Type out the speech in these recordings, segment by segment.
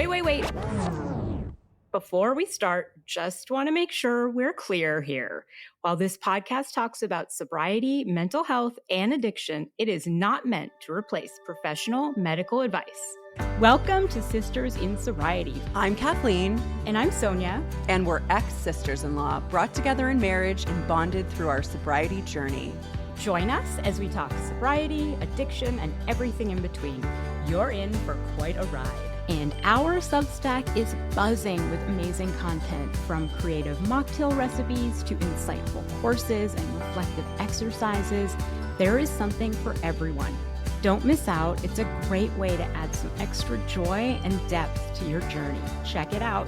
Wait. Before we start, just want to make sure we're clear here. While this podcast talks about sobriety, mental health, and addiction, it is not meant to replace professional medical advice. Welcome to Sisters in Sobriety. I'm Kathleen. And I'm Sonia. And we're ex-sisters-in-law, brought together in marriage and bonded through our sobriety journey. Join us as we talk sobriety, addiction, and everything in between. You're in for quite a ride. And our Substack is buzzing with amazing content, from creative mocktail recipes to insightful courses and reflective exercises. There is something for everyone. Don't miss out. It's a great way to add some extra joy and depth to your journey. Check it out.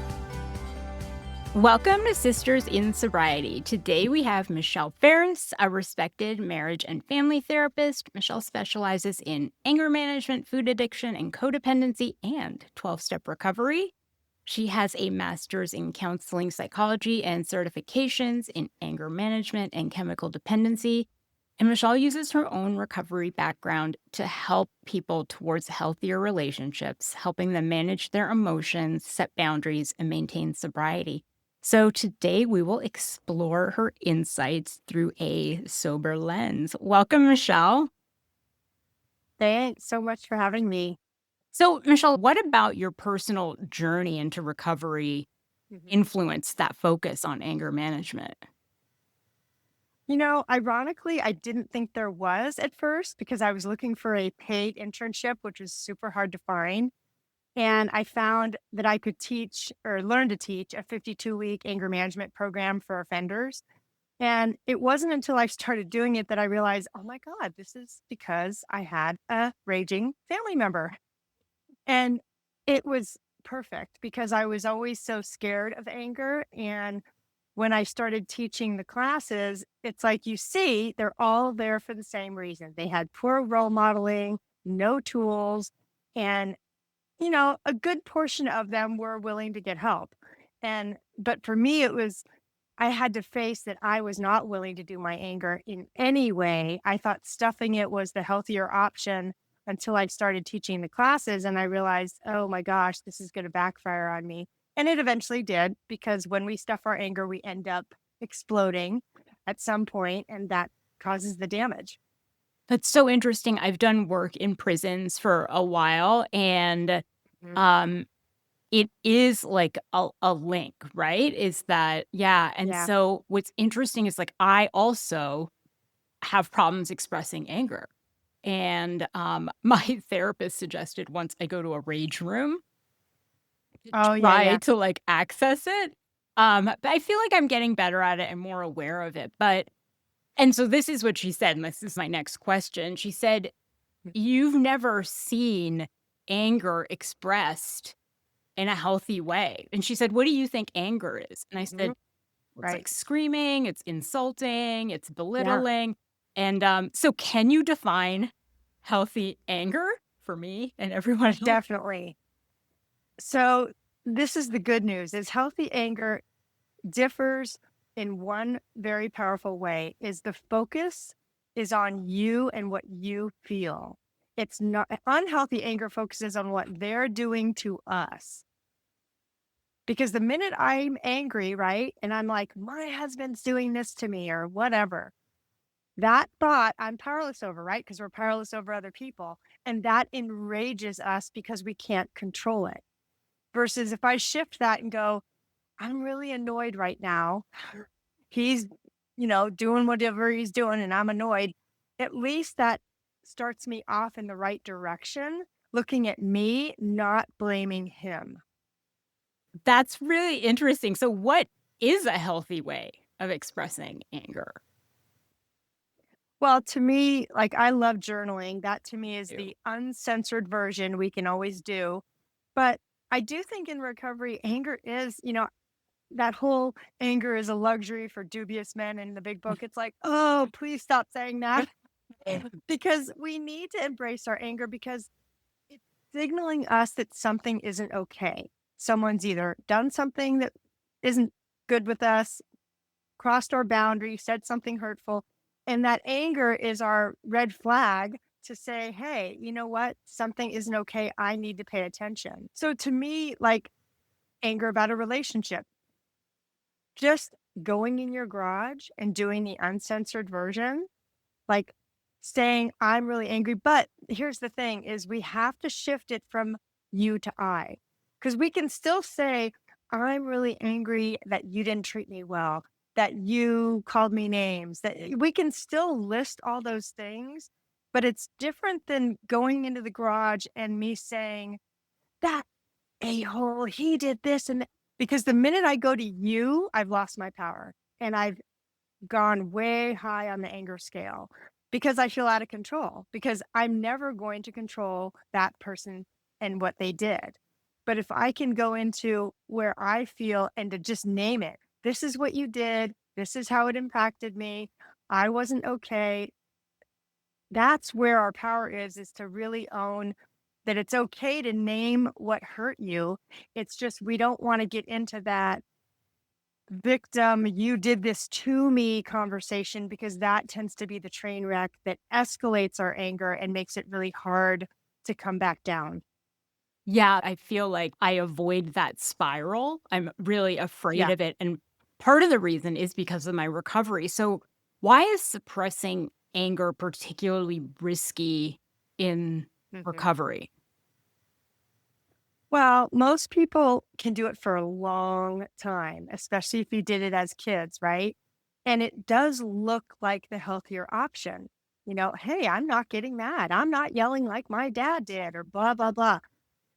Welcome to Sisters in Sobriety. Today we have Michelle Farris, a respected marriage and family therapist. Michelle specializes in anger management, food addiction, and codependency, and 12-step recovery. She has a master's in counseling psychology and certifications in anger management and chemical dependency. And Michelle uses her own recovery background to help people towards healthier relationships, helping them manage their emotions, set boundaries, and maintain sobriety. So today we will explore her insights through a sober lens. Welcome, Michelle. Thanks so much for having me. So, Michelle, what about your personal journey into recovery influenced that focus on anger management? You know, ironically, I didn't think there was at first because I was looking for a paid internship, which was super hard to find. And I found that I could teach or learn to teach a 52-week anger management program for offenders. And it wasn't until I started doing it that I realized, oh my God, this is because I had a raging family member. And it was perfect because I was always so scared of anger. And when I started teaching the classes, it's like, you see, they're all there for the same reason. They had poor role modeling, no tools, and you know, a good portion of them were willing to get help. But for me, I had to face that I was not willing to do my anger in any way. I thought stuffing it was the healthier option until I started teaching the classes. And I realized, oh my gosh, this is going to backfire on me. And it eventually did, because when we stuff our anger, we end up exploding at some point, and that causes the damage. That's so interesting. I've done work in prisons for a while, and it is like a link, right? Is that, yeah. And so what's interesting is, like, I also have problems expressing anger. And my therapist suggested once I go to a rage room to like access it. But I feel like I'm getting better at it and more aware of it. And so this is what she said, and this is my next question. She said, you've never seen anger expressed in a healthy way. And she said, what do you think anger is? And I said, it's like screaming, it's insulting, it's belittling. And so can you define healthy anger for me and everyone else? Definitely. So this is the good news, is healthy anger differs in one very powerful way, is the focus is on you and what you feel. It's not unhealthy anger focuses on what they're doing to us. Because the minute I'm angry, right, and I'm like, my husband's doing this to me or whatever, that thought I'm powerless over, right? Because we're powerless over other people. And that enrages us because we can't control it. Versus if I shift that and go, I'm really annoyed right now. He's, doing whatever he's doing and I'm annoyed. At least that starts me off in the right direction, looking at me, not blaming him. That's really interesting. So what is a healthy way of expressing anger? Well, to me, like, I love journaling. That to me is the uncensored version we can always do. But I do think in recovery, anger is, that whole anger is a luxury for dubious men in the big book. It's like, oh, please stop saying that. Because we need to embrace our anger, because it's signaling us that something isn't okay. Someone's either done something that isn't good with us, crossed our boundary, said something hurtful, and that anger is our red flag to say, hey, you know what? Something isn't okay. I need to pay attention. So to me, like anger about a relationship, just going in your garage and doing the uncensored version, like saying, I'm really angry. But here's the thing is we have to shift it from you to I. Because we can still say, I'm really angry that you didn't treat me well, that you called me names, that we can still list all those things, but it's different than going into the garage and me saying, that a-hole, he did this because the minute I go to you, I've lost my power and I've gone way high on the anger scale because I feel out of control because I'm never going to control that person and what they did. But if I can go into where I feel and to just name it, this is what you did, this is how it impacted me, I wasn't okay. That's where our power is to really own that it's okay to name what hurt you. It's just we don't want to get into that victim, you did this to me conversation because that tends to be the train wreck that escalates our anger and makes it really hard to come back down. Yeah, I feel like I avoid that spiral. I'm really afraid Yeah. of it, and part of the reason is because of my recovery. So, why is suppressing anger particularly risky in Mhm. recovery? Well, most people can do it for a long time, especially if you did it as kids, right? And it does look like the healthier option. You know, hey, I'm not getting mad. I'm not yelling like my dad did or blah, blah, blah.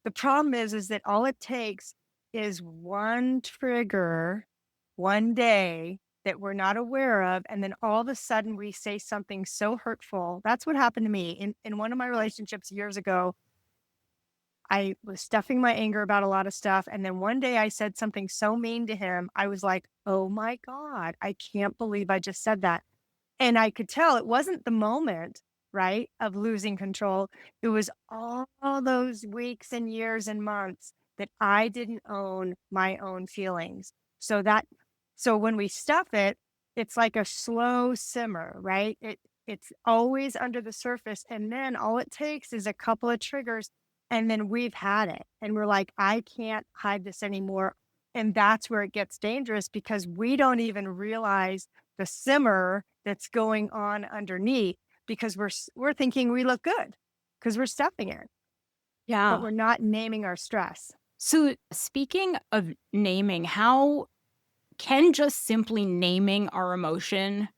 The problem is that all it takes is one trigger, one day that we're not aware of, and then all of a sudden we say something so hurtful. That's what happened to me in one of my relationships years ago. I was stuffing my anger about a lot of stuff, and then one day I said something so mean to him. I was like, "Oh my god, I can't believe I just said that." And I could tell it wasn't the moment, right, of losing control. It was all those weeks and years and months that I didn't own my own feelings. So that so when we stuff it, it's like a slow simmer, right? It's always under the surface. And then all it takes is a couple of triggers and then we've had it. And we're like, I can't hide this anymore. And that's where it gets dangerous because we don't even realize the simmer that's going on underneath because we're thinking we look good because we're stuffing it, but Yeah. we're not naming our stress. So, speaking of naming, how can just simply naming our emotion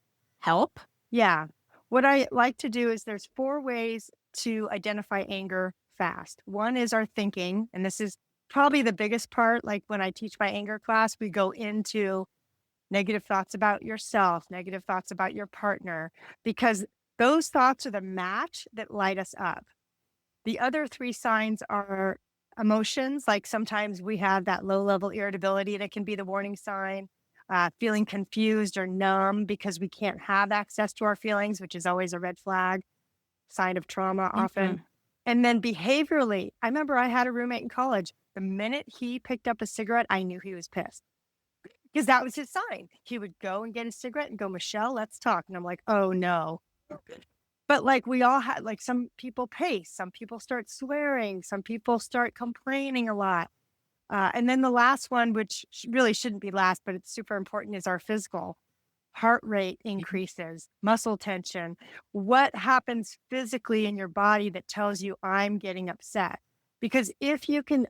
help? Yeah. What I like to do is there's 4 ways to identify anger fast. One is our thinking, and this is probably the biggest part. Like when I teach my anger class, we go into negative thoughts about yourself, negative thoughts about your partner, because those thoughts are the match that light us up. The other 3 signs are emotions, like sometimes we have that low level irritability that can be the warning sign, feeling confused or numb because we can't have access to our feelings, which is always a red flag, sign of trauma often. Mhm. And then behaviorally, I remember I had a roommate in college. The minute he picked up a cigarette, I knew he was pissed because that was his sign. He would go and get a cigarette and go, Michelle, let's talk. And I'm like, oh no. But, like, we all had like, some people pace, some people start swearing, some people start complaining a lot. And then the last one, which really shouldn't be last, but it's super important, is our physical. Heart rate increases, muscle tension. What happens physically in your body that tells you I'm getting upset? Because if you can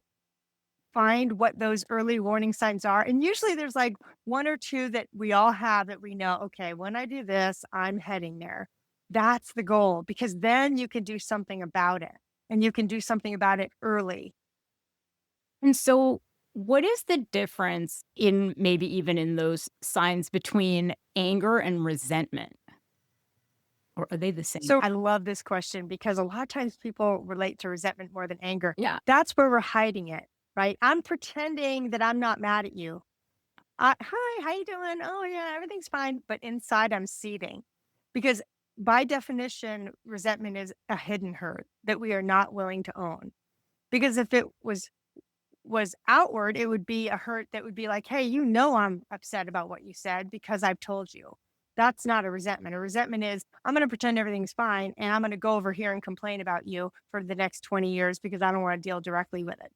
find what those early warning signs are, and usually there's like 1 or 2 that we all have that we know, okay, when I do this, I'm heading there. That's the goal because then you can do something about it and you can do something about it early. And so, what is the difference in maybe even in those signs between anger and resentment? Or are they the same? So I love this question because a lot of times people relate to resentment more than anger. Yeah. That's where we're hiding it, right? I'm pretending that I'm not mad at you. Hi, how you doing? Oh yeah, everything's fine. But inside I'm seething because by definition, resentment is a hidden hurt that we are not willing to own. Because if it was outward, it would be a hurt that would be like, hey, you know I'm upset about what you said because I've told you. That's not a resentment. A resentment is, I'm going to pretend everything's fine and I'm going to go over here and complain about you for the next 20 years because I don't want to deal directly with it.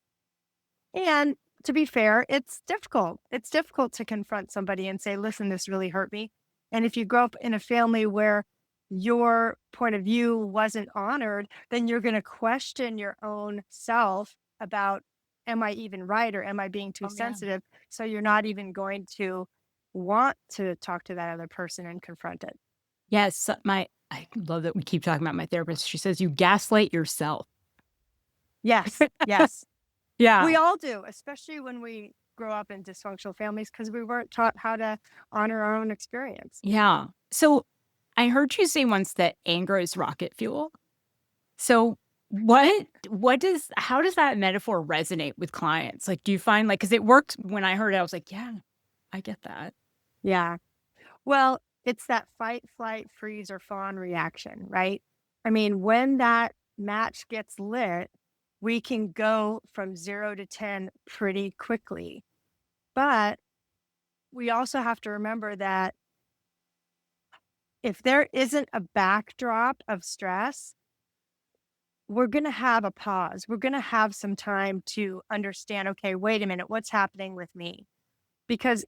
And to be fair, it's difficult. It's difficult to confront somebody and say, listen, this really hurt me. And if you grow up in a family where your point of view wasn't honored, then you're going to question your own self about, am I even right, or am I being too Oh, yeah. sensitive? So you're not even going to want to talk to that other person and confront it. Yes, I love that we keep talking about my therapist. She says you gaslight yourself. Yes, yes. Yeah. We all do, especially when we grow up in dysfunctional families because we weren't taught how to honor our own experience. Yeah. So I heard you say once that anger is rocket fuel. So what does how does that metaphor resonate with clients? Like, do you find like because it worked when I heard it, I was like, yeah, I get that. Yeah. Well, it's that fight, flight, freeze, or fawn reaction, right? I mean, when that match gets lit, we can go from 0 to 10 pretty quickly. But we also have to remember that if there isn't a backdrop of stress, we're going to have a pause. We're going to have some time to understand, okay, wait a minute, what's happening with me? Because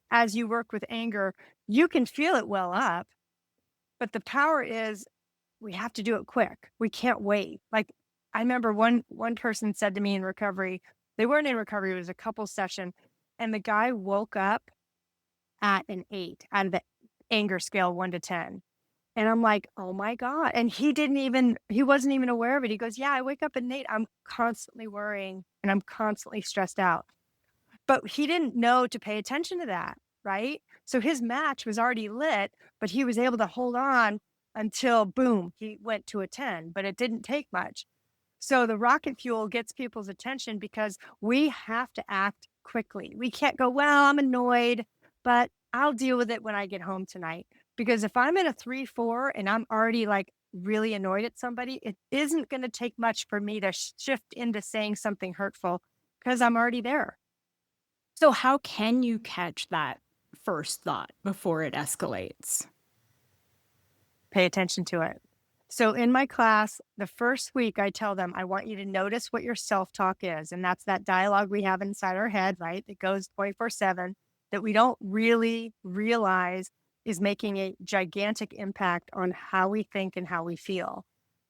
as you work with anger, you can feel it well up, but the power is we have to do it quick. We can't wait. Like I remember one person said to me in recovery, they weren't in recovery, it was a couple session, and the guy woke up at an 8 out of the anger scale 1 to 10. And I'm like, oh my God. And he wasn't even aware of it. He goes, yeah, I wake up at 8. I'm constantly worrying and I'm constantly stressed out. But he didn't know to pay attention to that, right? So his match was already lit, but he was able to hold on until boom, he went to a 10, but it didn't take much. So the rocket fuel gets people's attention because we have to act quickly. We can't go, well, I'm annoyed, but I'll deal with it when I get home tonight. Because if I'm in a 3, 4 and I'm already like really annoyed at somebody, it isn't going to take much for me to shift into saying something hurtful because I'm already there. So how can you catch that first thought before it escalates? Pay attention to it. So in my class, the first week I tell them, I want you to notice what your self-talk is. And that's that dialogue we have inside our head, right? That goes 24/7 that we don't really realize is making a gigantic impact on how we think and how we feel.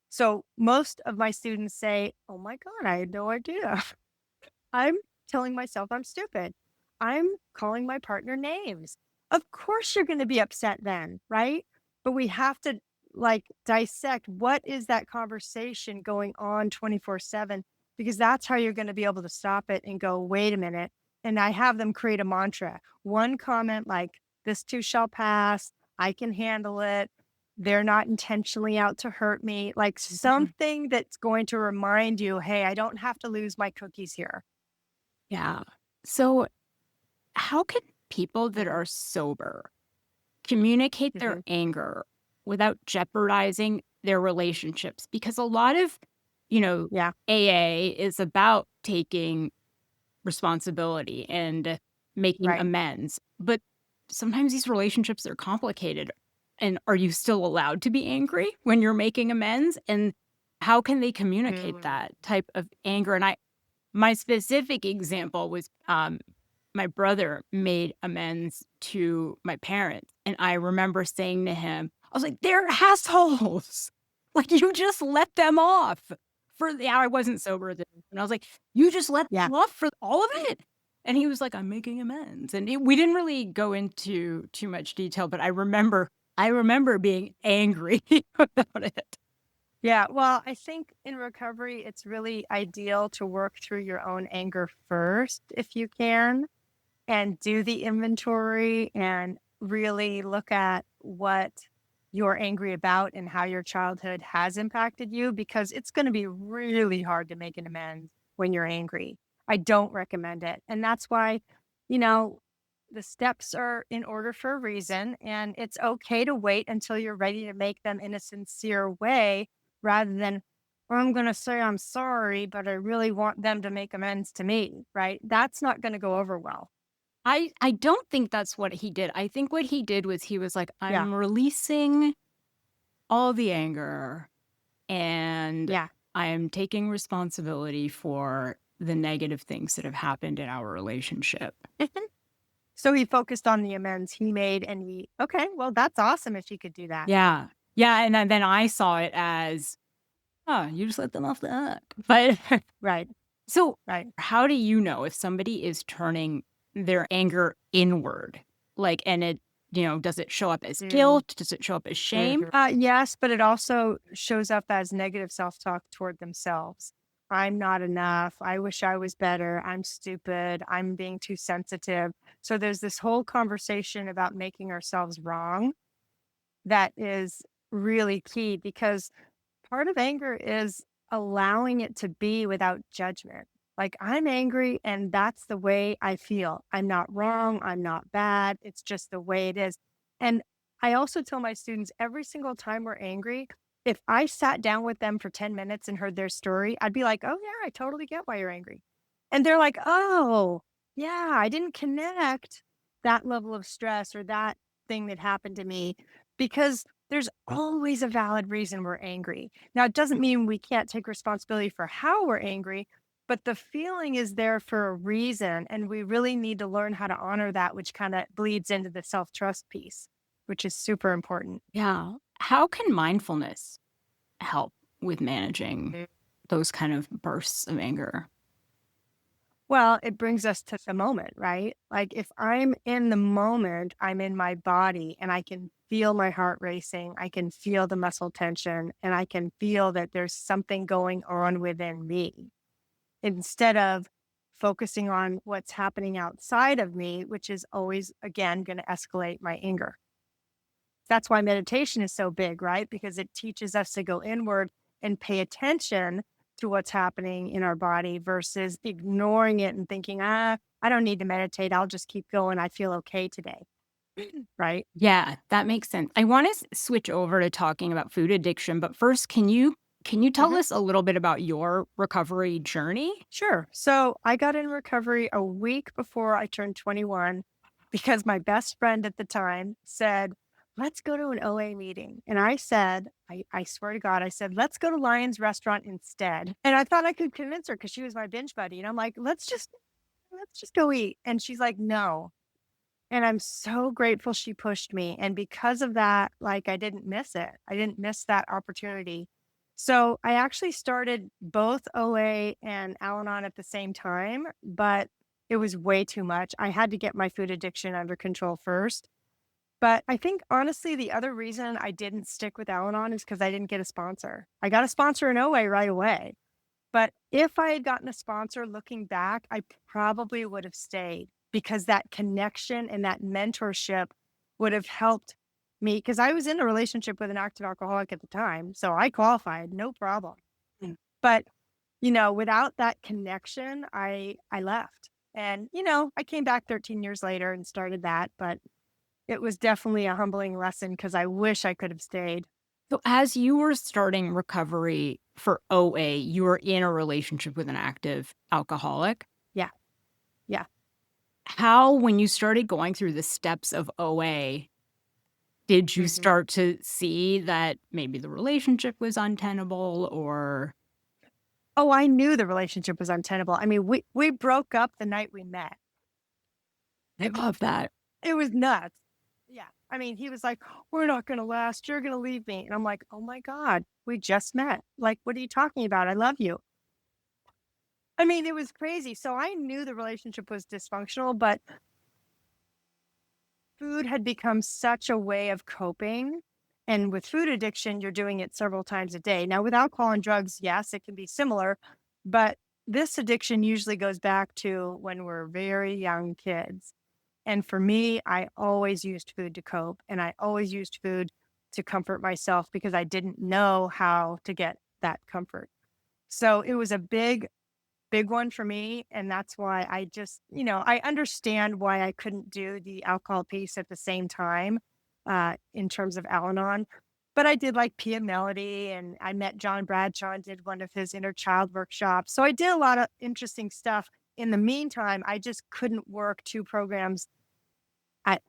So most of my students say, oh my God, I had no idea. I'm telling myself I'm stupid. I'm calling my partner names. Of course you're going to be upset then, right? But we have to like dissect what is that conversation going on 24/7 because that's how you're going to be able to stop it and go, "Wait a minute." And I have them create a mantra. One comment like, "This too shall pass. I can handle it. They're not intentionally out to hurt me." Like Mhm. something that's going to remind you, "Hey, I don't have to lose my cookies here." Yeah. So how can people that are sober communicate their Mhm. anger without jeopardizing their relationships? Because a lot of, you know, Yeah. AA is about taking responsibility and making Right. amends. But sometimes these relationships are complicated. And are you still allowed to be angry when you're making amends? And how can they communicate Mm. that type of anger? And my specific example was my brother made amends to my parents. And I remember saying to him, I was like, they're assholes. Like, you just let them off for yeah, I wasn't sober then. And I was like, you just let Yeah. them off for all of it. And he was like, I'm making amends. And we didn't really go into too much detail, but I remember being angry about it. Yeah. Well, I think in recovery, it's really ideal to work through your own anger first, if you can, and do the inventory and really look at what you're angry about and how your childhood has impacted you, because it's going to be really hard to make an amends when you're angry. I don't recommend it. And that's why, you know, the steps are in order for a reason. And it's okay to wait until you're ready to make them in a sincere way rather than, "Well, I'm going to say I'm sorry, but I really want them to make amends to me," right? That's not going to go over well. I don't think that's what he did. I think what he did was he was like, Yeah. "I'm releasing all the anger, and Yeah. I am taking responsibility for the negative things that have happened in our relationship." So he focused on the amends he made and okay, well, that's awesome if he could do that. Yeah. Yeah, and then I saw it as, "Oh, you just let them off the hook." But Right. so, Right. how do you know if somebody is turning their anger inward? Like, and does it show up as Mm. guilt? Does it show up as shame? Mhm. Yes, but it also shows up as negative self-talk toward themselves. I'm not enough. I wish I was better. I'm stupid. I'm being too sensitive. So there's this whole conversation about making ourselves wrong that is really key because part of anger is allowing it to be without judgment. Like, I'm angry and that's the way I feel. I'm not wrong. I'm not bad. It's just the way it is. And I also tell my students every single time we're angry, if I sat down with them for 10 minutes and heard their story, I'd be like, oh, yeah, I totally get why you're angry. And they're like, oh, yeah, I didn't connect that level of stress or that thing that happened to me because there's always a valid reason we're angry. Now, it doesn't mean we can't take responsibility for how we're angry, but the feeling is there for a reason. And we really need to learn how to honor that, which kind of bleeds into the self trust piece, which is super important. Yeah. How can mindfulness help with managing those kind of bursts of anger? Well, it brings us to the moment, right? Like if I'm in the moment, I'm in my body and I can feel my heart racing, I can feel the muscle tension, and I can feel that there's something going on within me instead of focusing on what's happening outside of me, which is always, again, going to escalate my anger. That's why meditation is so big, right? Because it teaches us to go inward and pay attention to what's happening in our body versus ignoring it and thinking, I don't need to meditate. I'll just keep going. I feel okay today. Right. Yeah, that makes sense. I want to switch over to talking about food addiction, but first, can you tell Mhm. us a little bit about your recovery journey? Sure. So I got in recovery a week before I turned 21 because my best friend at the time said, let's go to an OA meeting. And I said, I swear to God, I said, let's go to Lion's restaurant instead. And I thought I could convince her because she was my binge buddy. And I'm like, let's just go eat. And she's like, no. And I'm so grateful she pushed me, and because of that, like, I didn't miss it. I didn't miss that opportunity. So, I actually started both OA and Al-Anon at the same time, but it was way too much. I had to get my food addiction under control first. But I think, honestly, the other reason I didn't stick with Al-Anon is because I didn't get a sponsor. I got a sponsor in OA right away. But if I had gotten a sponsor looking back, I probably would have stayed because that connection and that mentorship would have helped me because I was in a relationship with an active alcoholic at the time. So I qualified, no problem. But, without that connection, I left. And, I came back 13 years later and started that, but it was definitely a humbling lesson because I wish I could have stayed. So, as you were starting recovery for OA, you were in a relationship with an active alcoholic. Yeah. Yeah. How, when you started going through the steps of OA, did you Mhm. start to see that maybe the relationship was untenable or Oh, I knew the relationship was untenable. I mean, we broke up the night we met. I love that. It was nuts. Yeah. I mean, he was like, "We're not gonna last. You're gonna leave me." And I'm like, "Oh my God, we just met. Like, what are you talking about? I love you." I mean, it was crazy. So I knew the relationship was dysfunctional, but food had become such a way of coping. And with food addiction, you're doing it several times a day. Now, with alcohol and drugs, yes, it can be similar, but this addiction usually goes back to when we're very young kids. And for me, I always used food to cope and I always used food to comfort myself because I didn't know how to get that comfort. So it was a big one for me. And that's why I just, I understand why I couldn't do the alcohol piece at the same time in terms of Al Anon. But I did like Pia Melody and I met John Bradshaw and did one of his inner child workshops. So I did a lot of interesting stuff in the meantime, I just couldn't work 2 programs at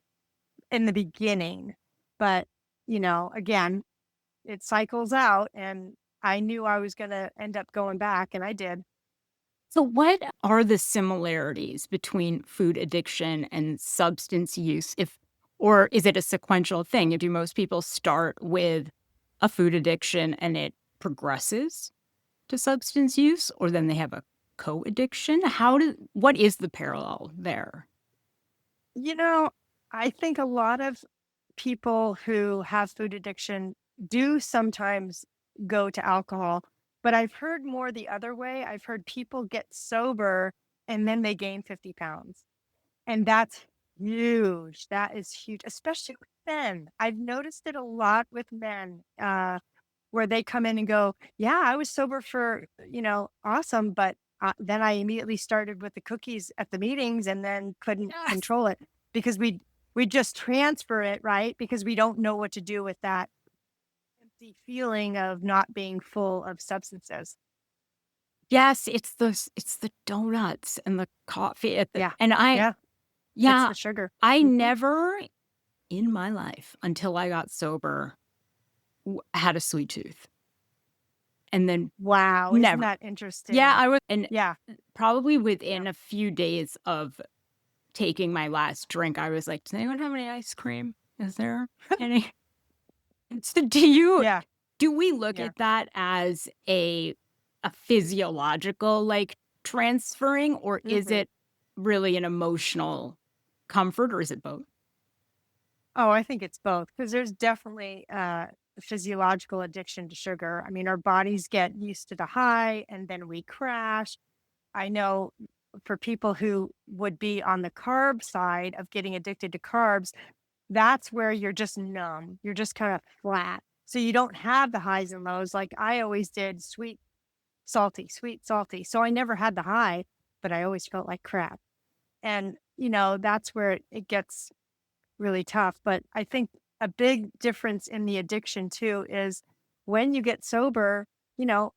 in the beginning. But, again, it cycles out, and I knew I was gonna end up going back, and I did. So, what are the similarities between food addiction and substance use? Or is it a sequential thing? Do most people start with a food addiction and it progresses to substance use, or then they have a co-addiction? What is the parallel there? You know, I think a lot of people who have food addiction do sometimes go to alcohol, but I've heard more the other way. I've heard people get sober and then they gain 50 pounds. And that's huge. That is huge, especially with men. I've noticed it a lot with men, where they come in and go, "Yeah, I was sober for, awesome, but then I immediately started with the cookies at the meetings and then couldn't Yes. control it because we just transfer it, right? Because we don't know what to do with that empty feeling of not being full of substances." Yes, it's the donuts and the coffee Yeah. and Yeah. It's yeah, the sugar. I Mhm. never in my life until I got sober had a sweet tooth. And then Wow. Isn't never. that Yeah, interesting? I was and Yeah. probably Yeah. within a few days of taking my last drink, I was like, "Does anyone have any ice cream? Is there any?" So Yeah. do we look Yeah. at that as a physiological, like, transferring, or is Mhm. it really an emotional comfort, or is it both? Oh, I think it's both because there's definitely physiological addiction to sugar. I mean, our bodies get used to the high and then we crash. I know for people who would be on the carb side of getting addicted to carbs, that's where you're just numb. You're just kind of flat. So you don't have the highs and lows. Like I always did sweet, salty, sweet, salty. So I never had the high, but I always felt like crap. And, that's where it gets really tough. But I think a big difference in the addiction too is when you get sober, you know,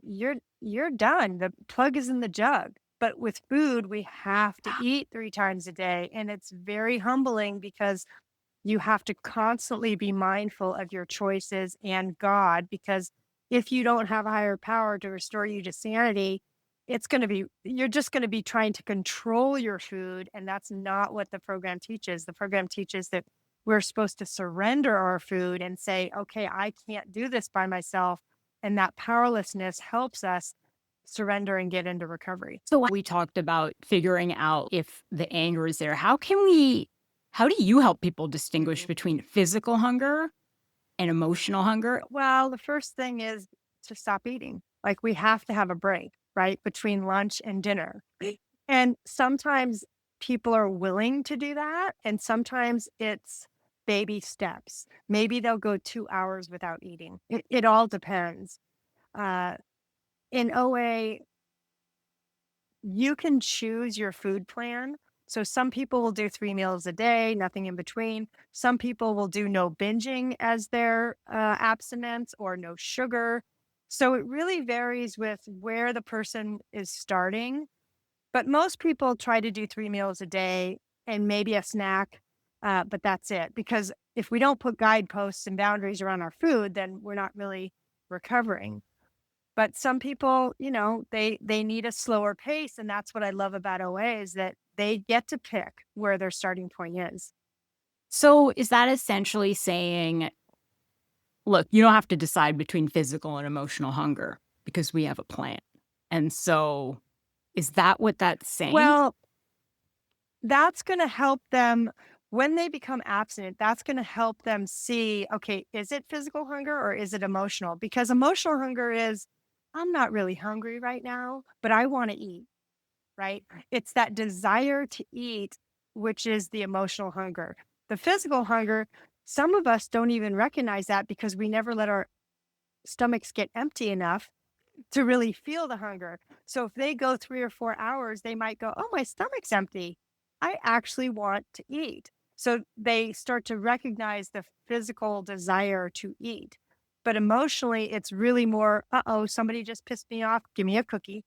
you're done. The plug is in the jug. But with food, we have to eat 3 times a day. And it's very humbling because you have to constantly be mindful of your choices and God, because if you don't have a higher power to restore you to sanity, you're just going to be trying to control your food. And that's not what the program teaches. The program teaches that we're supposed to surrender our food and say, okay, I can't do this by myself. And that powerlessness helps us surrender and get into recovery. So we talked about figuring out if the anger is there. How do you help people distinguish Mhm. between physical hunger and emotional hunger? Well, the first thing is to stop eating. Like we have to have a break, right? Between lunch and dinner. And sometimes people are willing to do that. And sometimes it's baby steps. Maybe they'll go 2 hours without eating. It all depends. Uh, in OA, you can choose your food plan. So some people will do 3 meals a day, nothing in between. Some people will do no binging as their abstinence or no sugar. So it really varies with where the person is starting. But most people try to do 3 meals a day and maybe a snack, but that's it. Because if we don't put guideposts and boundaries around our food, then we're not really recovering. But some people, they need a slower pace, and that's what I love about OA is that they get to pick where their starting point is. So is that essentially saying, look, you don't have to decide between physical and emotional hunger because we have a plan. And so is that what that's saying? Well, that's gonna help them when they become abstinent, that's gonna help them see, okay, is it physical hunger or is it emotional? Because emotional hunger is, I'm not really hungry right now, but I wanna eat, right? It's that desire to eat, which is the emotional hunger. The physical hunger, some of us don't even recognize that because we never let our stomachs get empty enough to really feel the hunger. So if they go 3 or 4 hours, they might go, "Oh, my stomach's empty. I actually want to eat." So they start to recognize the physical desire to eat. But emotionally, it's really more, uh oh, somebody just pissed me off. Give me a cookie.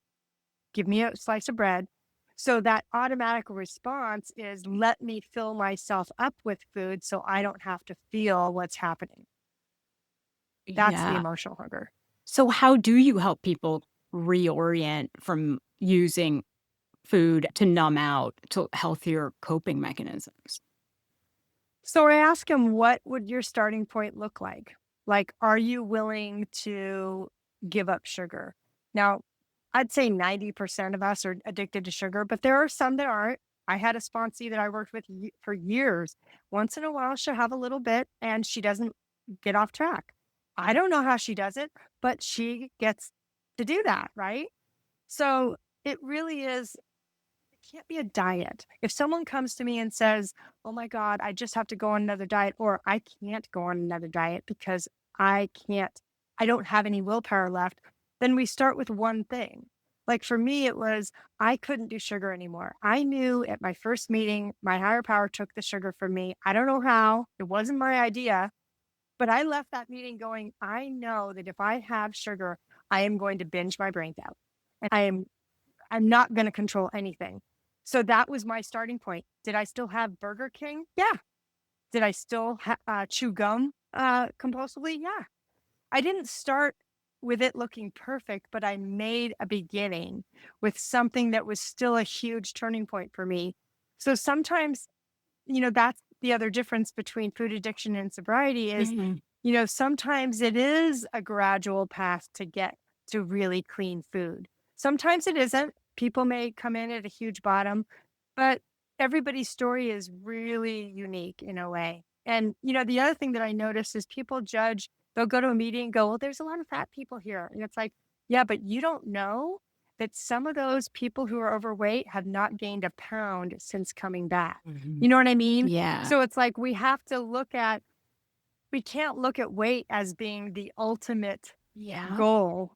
Give me a slice of bread. So that automatic response is let me fill myself up with food so I don't have to feel what's happening. That's the Yeah. emotional hunger. So how do you help people reorient from using food to numb out to healthier coping mechanisms? So I ask him, what would your starting point look like? Like, are you willing to give up sugar? Now, I'd say 90% of us are addicted to sugar, but there are some that aren't. I had a sponsee that I worked with for years. Once in a while, she'll have a little bit and she doesn't get off track. I don't know how she does it, but she gets to do that, right? So it really is, it can't be a diet. If someone comes to me and says, "Oh my God, I just have to go on another diet," or "I can't go on another diet because I can't, I don't have any willpower left," then we start with one thing. Like for me, it was I couldn't do sugar anymore. I knew at my first meeting, my higher power took the sugar from me. I don't know how, it wasn't my idea, but I left that meeting going, I know that if I have sugar, I am going to binge my brains out. And I'm not going to control anything. So that was my starting point. Did I still have Burger King? Yeah. Did I still chew gum compulsively? Yeah. I didn't start with it looking perfect, but I made a beginning with something that was still a huge turning point for me. So sometimes, that's the other difference between food addiction and sobriety is, Mhm. sometimes it is a gradual path to get to really clean food. Sometimes it isn't. People may come in at a huge bottom, but everybody's story is really unique in a way. And, the other thing that I notice is people judge, they'll go to a meeting and go, well, there's a lot of fat people here. And it's like, yeah, but you don't know that some of those people who are overweight have not gained a pound since coming back. Mhm. You know what I mean? Yeah. So it's like we can't look at weight as being the ultimate Yeah. goal.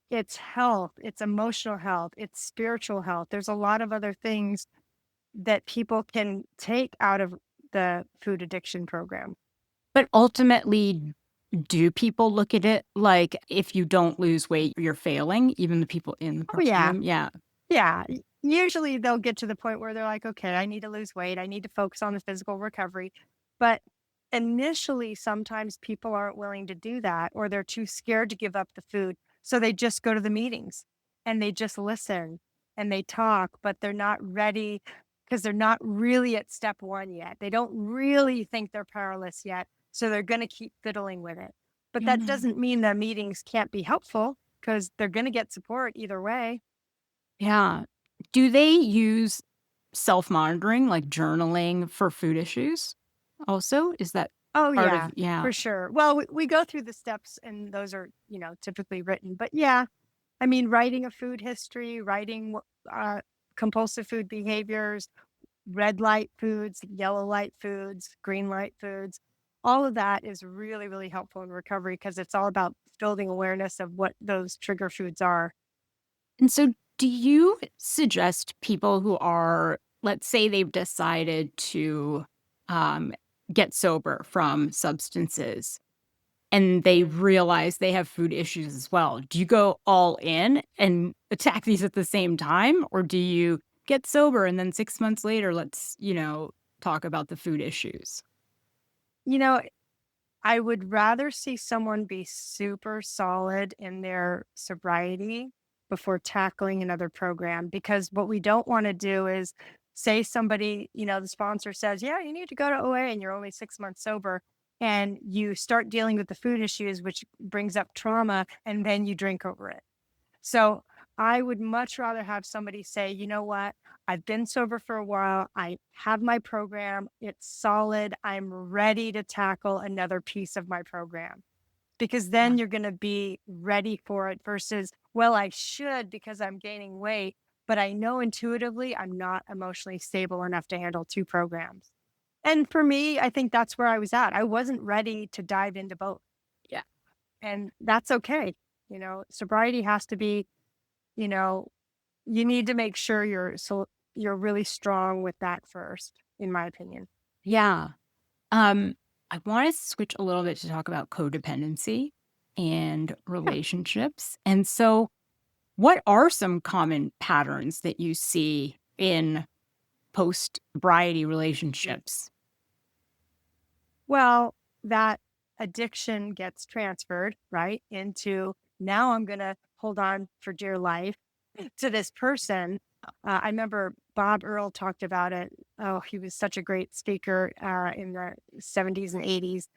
It's health, it's emotional health, it's spiritual health. There's a lot of other things that people can take out of the food addiction program. But ultimately, do people look at it like if you don't lose weight, you're failing, even the people in the Oh, yeah. program? Yeah. Yeah. Usually they'll get to the point where they're like, okay, I need to lose weight. I need to focus on the physical recovery. But initially, sometimes people aren't willing to do that or they're too scared to give up the food. So they just go to the meetings and they just listen and they talk, but they're not ready because they're not really at step one yet. They don't really think they're powerless yet. So they're going to keep fiddling with it. But that Mhm. doesn't mean the meetings can't be helpful because they're going to get support either way. Yeah. Do they use self-monitoring, like journaling for food issues also? Is that Oh, part of yeah, yeah. for sure. Well, we go through the steps and those are, typically written. But yeah, I mean, writing a food history, writing compulsive food behaviors, red light foods, yellow light foods, green light foods, all of that is really, really helpful in recovery because it's all about building awareness of what those trigger foods are. And so do you suggest people who are, let's say they've decided to, um, get sober from substances and they realize they have food issues as well. Do you go all in and attack these at the same time? Or do you get sober and then 6 months later, let's, talk about the food issues? You know, I would rather see someone be super solid in their sobriety before tackling another program because what we don't want to do is say somebody, the sponsor says, yeah, you need to go to OA and you're only 6 months sober. And you start dealing with the food issues, which brings up trauma, and then you drink over it. So I would much rather have somebody say, you know what? I've been sober for a while. I have my program. It's solid. I'm ready to tackle another piece of my program because Yeah. then you're going to be ready for it versus, well, I should because I'm gaining weight, but I know intuitively I'm not emotionally stable enough to handle two programs. And for me, I think that's where I was at. I wasn't ready to dive into both. Yeah. And that's okay. Sobriety has to be, you know, you need to make sure you're really strong with that first, in my opinion. Yeah. I want to switch a little bit to talk about codependency and Yeah. relationships. And so, what are some common patterns that you see in post-sobriety relationships? Well, that addiction gets transferred, right, into now I'm going to hold on for dear life to this person. I remember Bob Earl talked about it. Oh, he was such a great speaker in the 70s and 80s.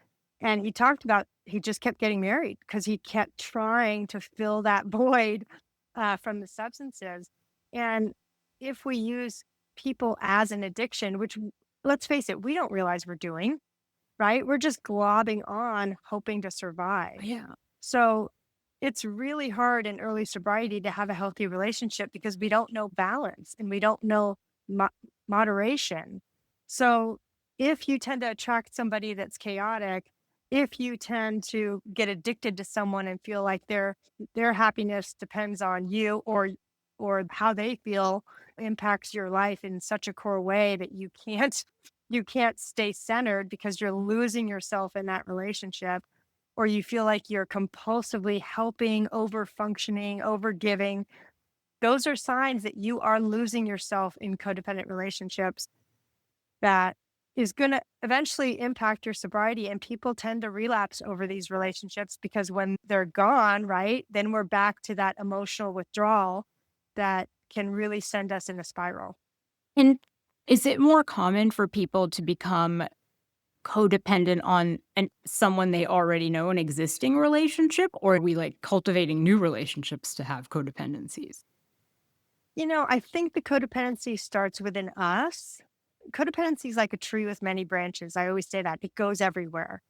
And he talked about he just kept getting married because he kept trying to fill that void from the substances. And if we use people as an addiction, which let's face it, we don't realize we're doing, right? We're just globbing on, hoping to survive. Yeah. So it's really hard in early sobriety to have a healthy relationship because we don't know balance and we don't know mo- moderation. So if you tend to attract somebody that's chaotic, if you tend to get addicted to someone and feel like their happiness depends on you or how they feel impacts your life in such a core way that you can't stay centered because you're losing yourself in that relationship, or you feel like you're compulsively helping, over functioning, over giving. Those are signs that you are losing yourself in codependent relationships that is going to eventually impact your sobriety. And people tend to relapse over these relationships because when they're gone, right, then we're back to that emotional withdrawal that can really send us in a spiral. And is it more common for people to become codependent on someone they already know, an existing relationship, or are we like cultivating new relationships to have codependencies? I think the codependency starts within us. Codependency is like a tree with many branches. I always say that it goes everywhere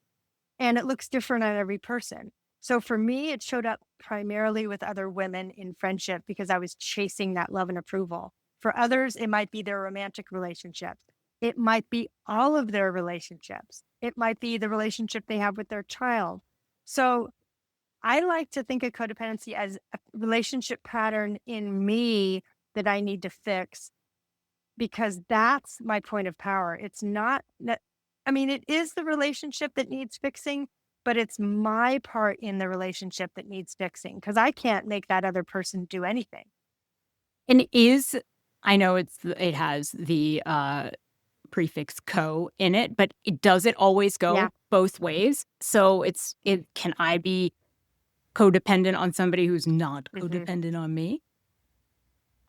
and it looks different on every person. So for me, it showed up primarily with other women in friendship because I was chasing that love and approval. For others, it might be their romantic relationships. It might be all of their relationships. It might be the relationship they have with their child. So I like to think of codependency as a relationship pattern in me that I need to fix because that's my point of power. It's not that, I mean, it is the relationship that needs fixing, but it's my part in the relationship that needs fixing because I can't make that other person do anything. And I know it has the prefix co in it, but does it always Yeah. go both ways? So can I be codependent on somebody who's not hmm codependent on me?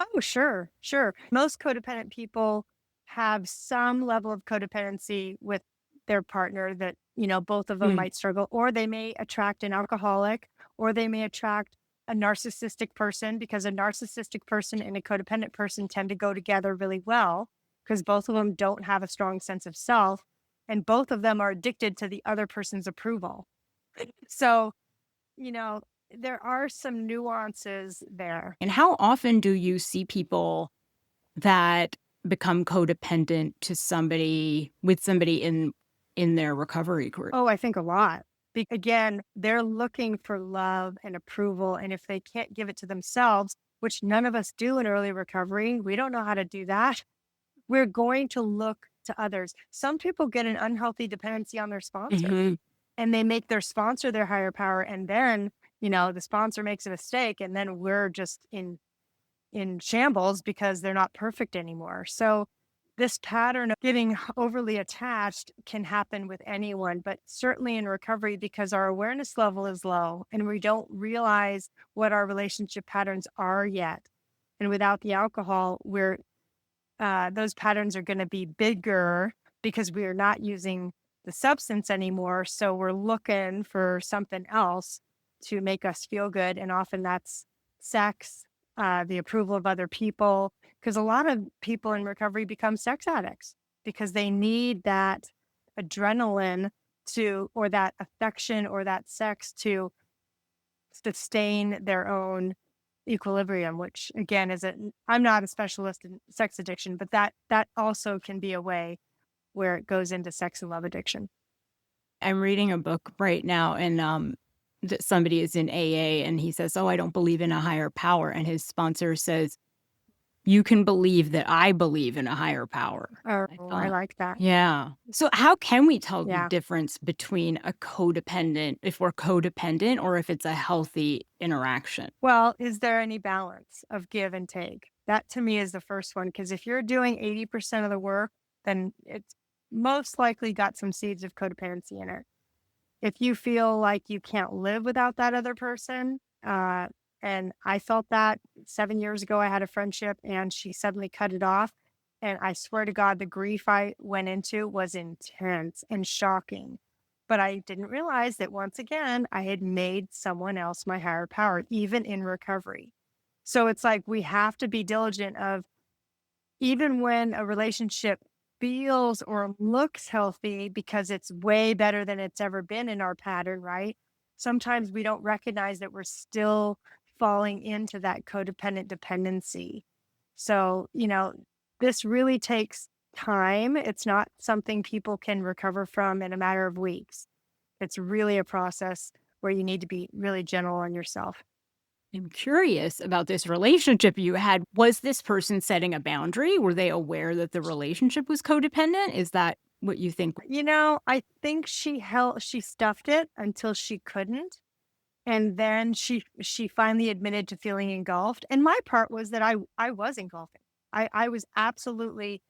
Oh, sure, sure. Most codependent people have some level of codependency with their partner that, both of them Mm. might struggle, or they may attract an alcoholic, or they may attract a narcissistic person because a narcissistic person and a codependent person tend to go together really well because both of them don't have a strong sense of self and both of them are addicted to the other person's approval. So, you know, there are some nuances there. And how often do you see people that become codependent to somebody in their recovery group? Oh, I think a lot. Again, they're looking for love and approval. And if they can't give it to themselves, which none of us do in early recovery, we don't know how to do that. We're going to look to others. Some people get an unhealthy dependency on their sponsor Mhm. and they make their sponsor their higher power. And then, the sponsor makes a mistake and then we're just in shambles because they're not perfect anymore. So this pattern of getting overly attached can happen with anyone, but certainly in recovery because our awareness level is low and we don't realize what our relationship patterns are yet. And without the alcohol, those patterns are going to be bigger because we are not using the substance anymore. So we're looking for something else to make us feel good. And often that's sex, the approval of other people. Because a lot of people in recovery become sex addicts because they need that adrenaline or that affection or that sex to sustain their own equilibrium, which again I'm not a specialist in sex addiction, but that also can be a way where it goes into sex and love addiction. I'm reading a book right now, and somebody is in AA, and he says, "Oh, I don't believe in a higher power," and his sponsor says, you can believe that I believe in a higher power. Oh, I I thought, like that. yeah. So how can we tell the Yeah. difference between a codependent, if we're codependent, or if it's a healthy interaction? Well, is there any balance of give and take? That to me is the first one. Because if you're doing 80% of the work, then it's most likely got some seeds of codependency in it. If you feel like you can't live without that other person, and I felt that 7 years ago, I had a friendship and she suddenly cut it off. And I swear to God, the grief I went into was intense and shocking. But I didn't realize that once again, I had made someone else my higher power, even in recovery. So it's like we have to be diligent of even when a relationship feels or looks healthy because it's way better than it's ever been in our pattern, right? Sometimes we don't recognize that we're still falling into that codependent dependency. So, this really takes time. It's not something people can recover from in a matter of weeks. It's really a process where you need to be really gentle on yourself. I'm curious about this relationship you had. Was this person setting a boundary? Were they aware that the relationship was codependent? Is that what you think? I think she stuffed it until she couldn't. And then she finally admitted to feeling engulfed. And my part was that I was engulfing. I was absolutely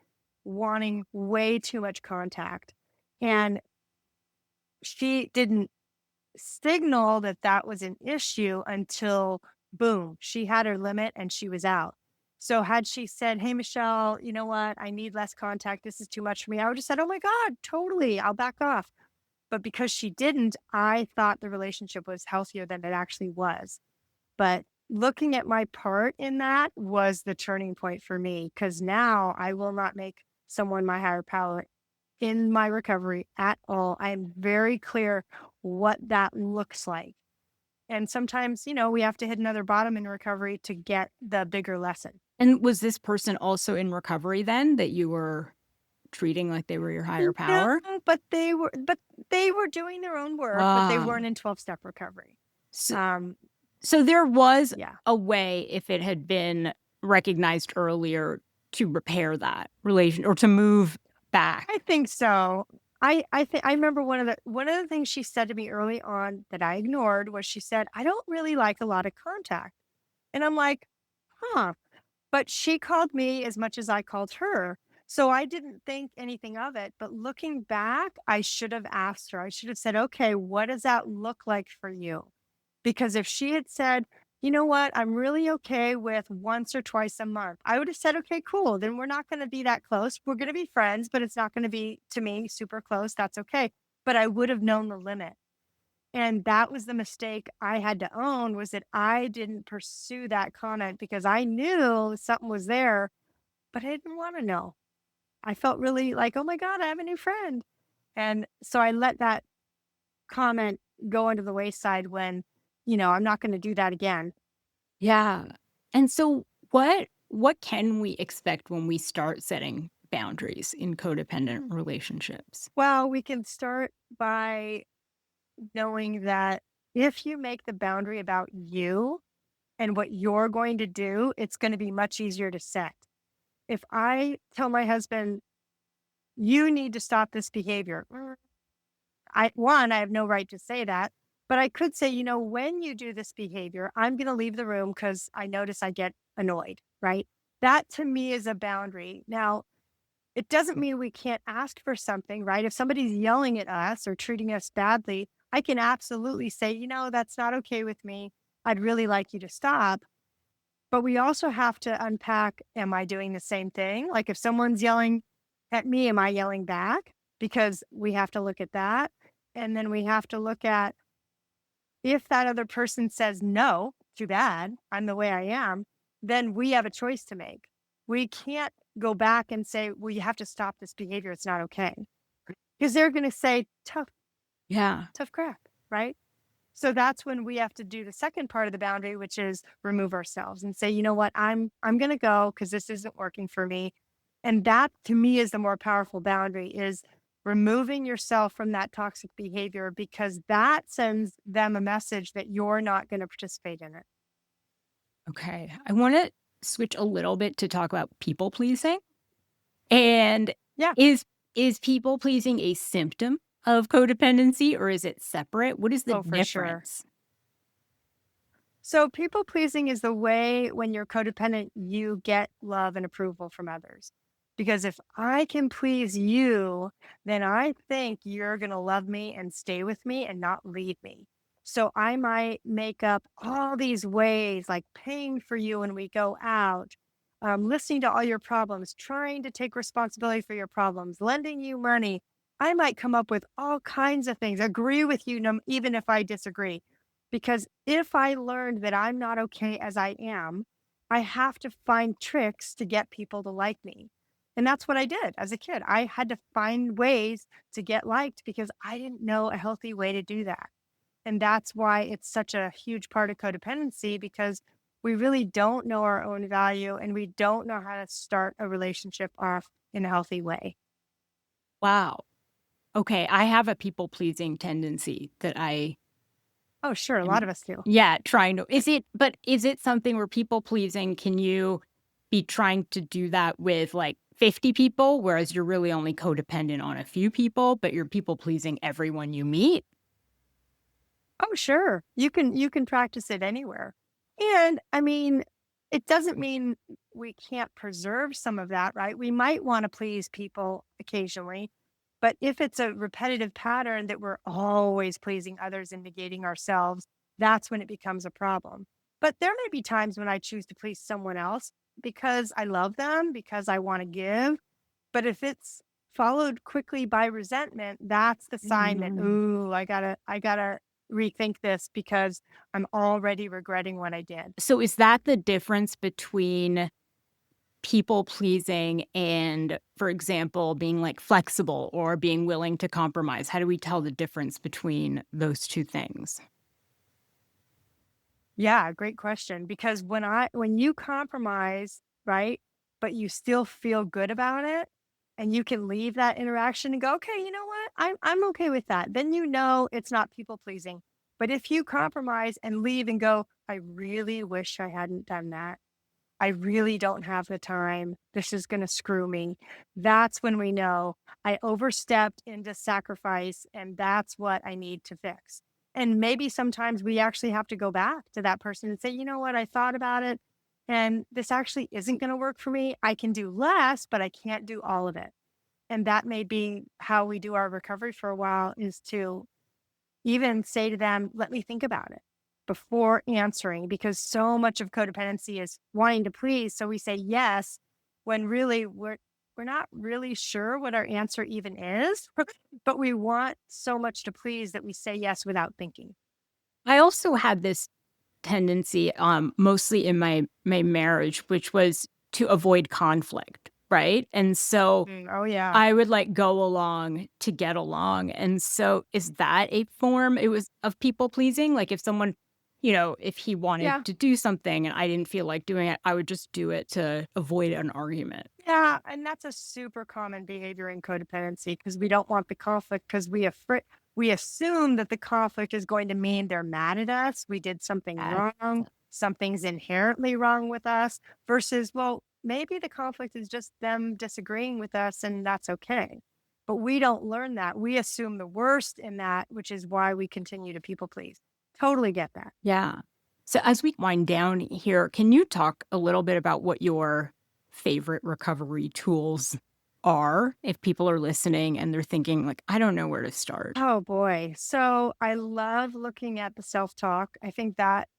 wanting way too much contact. And she didn't signal that that was an issue until boom, she had her limit and she was out. So had she said, "Hey Michelle, you know what? I need less contact. This is too much for me." I would have said, "Oh my God, totally. I'll back off." But because she didn't, I thought the relationship was healthier than it actually was. But looking at my part in that was the turning point for me because now I will not make someone my higher power in my recovery at all. I am very clear what that looks like. And sometimes, we have to hit another bottom in recovery to get the bigger lesson. And was this person also in recovery then that you were treating like they were your higher No, power? but they were doing their own work, but they Ah. weren't in 12-step recovery. So, Um, so there was yeah. a way, if it had been recognized earlier, to repair that relation or to move back. I think so. I remember one of the things she said to me early on that I ignored was she said, "I don't really like a lot of contact." And I'm like, "Huh." But she called me as much as I called her. So I didn't think anything of it. But looking back, I should have asked her. I should have said, "Okay, what does that look like for you?" Because if she had said, "You know what? I'm really okay with once or twice a month," I would have said, "Okay, cool. Then we're not going to be that close. We're going to be friends, but it's not going to be to me super close. That's okay." But I would have known the limit. And that was the mistake I had to own was that I didn't pursue that comment because I knew something was there, but I didn't want to know. I felt really like, "Oh my God, I have a new friend." And so I let that comment go under the wayside when, I'm not going to do that again. Yeah. And so what can we expect when we start setting boundaries in codependent Mm. relationships? Well, we can start by knowing that if you make the boundary about you and what you're going to do, it's going to be much easier to set. If I tell my husband, "You need to stop this behavior," I have no right to say that, but I could say, "When you do this behavior, I'm going to leave the room because I notice I get annoyed," right? That to me is a boundary. Now, it doesn't mean we can't ask for something, right? If somebody's yelling at us or treating us badly, I can absolutely say, "That's not okay with me. I'd really like you to stop." But we also have to unpack, am I doing the same thing? Like if someone's yelling at me, am I yelling back? Because we have to look at that. And then we have to look at if that other person says, "No, too bad, I'm the way I am," then we have a choice to make. We can't go back and say, "Well, you have to stop this behavior. It's not okay." Because they're going to say, "Tough, Yeah. tough crap," right? So that's when we have to do the second part of the boundary, which is remove ourselves and say, "You know what? I'm going to go because this isn't working for me." And that to me is the more powerful boundary is removing yourself from that toxic behavior because that sends them a message that you're not going to participate in it. Okay. I want to switch a little bit to talk about people pleasing. And Yeah. is people pleasing a symptom of codependency or is it separate? What is the Oh, for sure. difference? So people pleasing is the way when you're codependent, you get love and approval from others. Because if I can please you, then I think you're going to love me and stay with me and not leave me. So I might make up all these ways, like paying for you when we go out, listening to all your problems, trying to take responsibility for your problems, lending you money. I might come up with all kinds of things, agree with you, even if I disagree, because if I learned that I'm not okay as I am, I have to find tricks to get people to like me. And that's what I did as a kid. I had to find ways to get liked because I didn't know a healthy way to do that. And that's why it's such a huge part of codependency, because we really don't know our own value and we don't know how to start a relationship off in a healthy way. Wow. Okay, I have a people pleasing tendency that I Oh, sure. A lot am, of us do. yeah, trying to. Is it something where people pleasing, can you be trying to do that with like 50 people, whereas you're really only codependent on a few people, but you're people pleasing everyone you meet? Oh, sure. You can practice it anywhere. And I mean, it doesn't mean we can't preserve some of that, right? We might want to please people occasionally, but if it's a repetitive pattern that we're always pleasing others and negating ourselves, that's when it becomes a problem. But there may be times when I choose to please someone else because I love them, because I want to give. But if it's followed quickly by resentment, that's the sign that, Mhm. ooh, I gotta rethink this because I'm already regretting what I did. So is that the difference between people pleasing and, for example, being like flexible or being willing to compromise? How do we tell the difference between those two things? Yeah, great question. Because when you compromise, right, but you still feel good about it, and you can leave that interaction and go, okay, you know what? I'm okay with that. Then you know it's not people pleasing. But if you compromise and leave and go, I really wish I hadn't done that. I really don't have the time. This is going to screw me. That's when we know I overstepped into sacrifice, and that's what I need to fix. And maybe sometimes we actually have to go back to that person and say, you know what, I thought about it, and this actually isn't going to work for me. I can do less, but I can't do all of it. And that may be how we do our recovery for a while, is to even say to them, let me think about it before answering, because so much of codependency is wanting to please. So we say yes when really we're not really sure what our answer even is, but we want so much to please that we say yes without thinking. I also had this tendency, mostly in my marriage, which was to avoid conflict, right? And so Oh yeah. I would like go along to get along. And so is that a form it was of people pleasing? Like if someone, if he wanted Yeah. to do something and I didn't feel like doing it, I would just do it to avoid an argument. Yeah, and that's a super common behavior in codependency because we don't want the conflict because we assume that the conflict is going to mean they're mad at us, we did something Yes. wrong, something's inherently wrong with us, versus, well, maybe the conflict is just them disagreeing with us and that's okay. But we don't learn that. We assume the worst in that, which is why we continue to people please. Totally get that. Yeah. So as we wind down here, can you talk a little bit about what your favorite recovery tools are if people are listening and they're thinking like, I don't know where to start? Oh boy. So I love looking at the self talk. I think that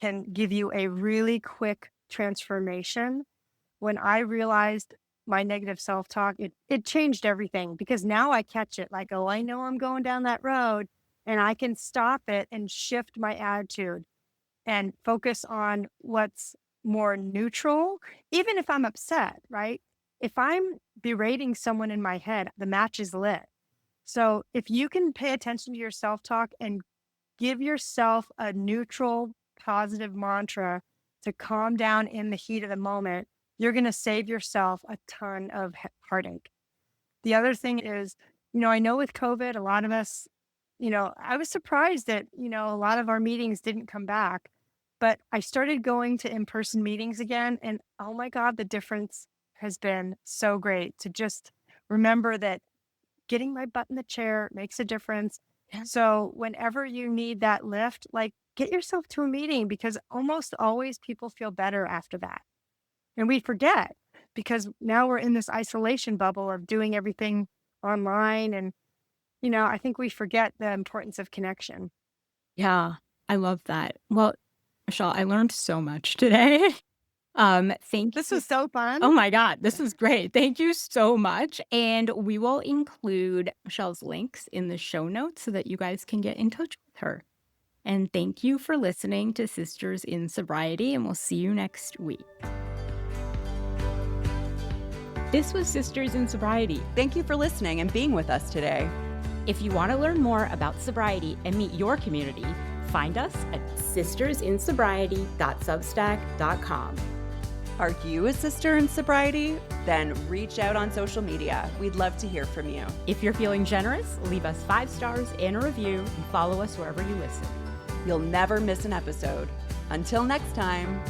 can give you a really quick transformation. When I realized my negative self-talk, it changed everything because now I catch it like, oh, I know I'm going down that road and I can stop it and shift my attitude and focus on what's more neutral, even if I'm upset, right? If I'm berating someone in my head, the match is lit. So if you can pay attention to your self-talk and give yourself a neutral, positive mantra to calm down in the heat of the moment, you're going to save yourself a ton of heartache. The other thing is, I know with COVID, a lot of us, I was surprised that, a lot of our meetings didn't come back. But I started going to in-person meetings again, and oh my God, the difference has been so great to just remember that getting my butt in the chair makes a difference. Yeah. So whenever you need that lift, like get yourself to a meeting because almost always people feel better after that. And we forget because now we're in this isolation bubble of doing everything online. And, I think we forget the importance of connection. Yeah, I love that. Well, Michelle, I learned so much today. Thank This you. was so fun. Oh my God, this is great. Thank you so much. And we will include Michelle's links in the show notes so that you guys can get in touch with her. And thank you for listening to Sisters in Sobriety, and we'll see you next week. This was Sisters in Sobriety. Thank you for listening and being with us today. If you want to learn more about sobriety and meet your community, find us at sistersinsobriety.substack.com. Are you a sister in sobriety? Then reach out on social media. We'd love to hear from you. If you're feeling generous, leave us 5 stars and a review and follow us wherever you listen. You'll never miss an episode. Until next time.